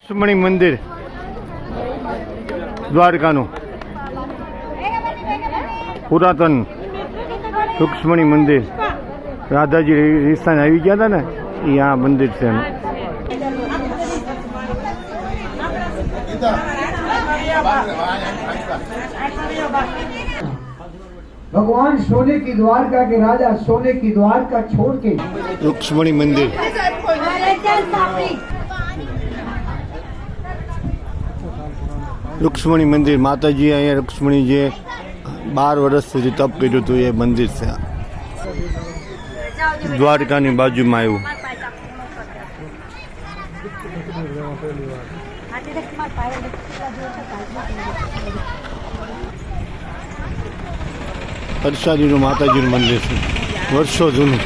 રૂક્ષ્મણી મંદિર દ્વારકાનું પુરાતન રૂક્ષ્મણી મંદિર. રાધાજી રીસ્થાન આવી ગયા હતા ને એ આ મંદિર છે. भगवान सोने की द्वारका के राजा सोने की द्वारका छोड़ के રૂક્ષ્મણી મંદિર. રૂક્ષ્મણી મંદિર માતાજી અહીંયા રૂક્ષ્મણી જે 12 વર્ષ સુધી તપ કર્યું હતું એ મંદિર છે. દ્વારકાની બાજુમાં આવ્યું. પરસાદીનું માતાજીનું મંદિર છે વર્ષો જૂનું.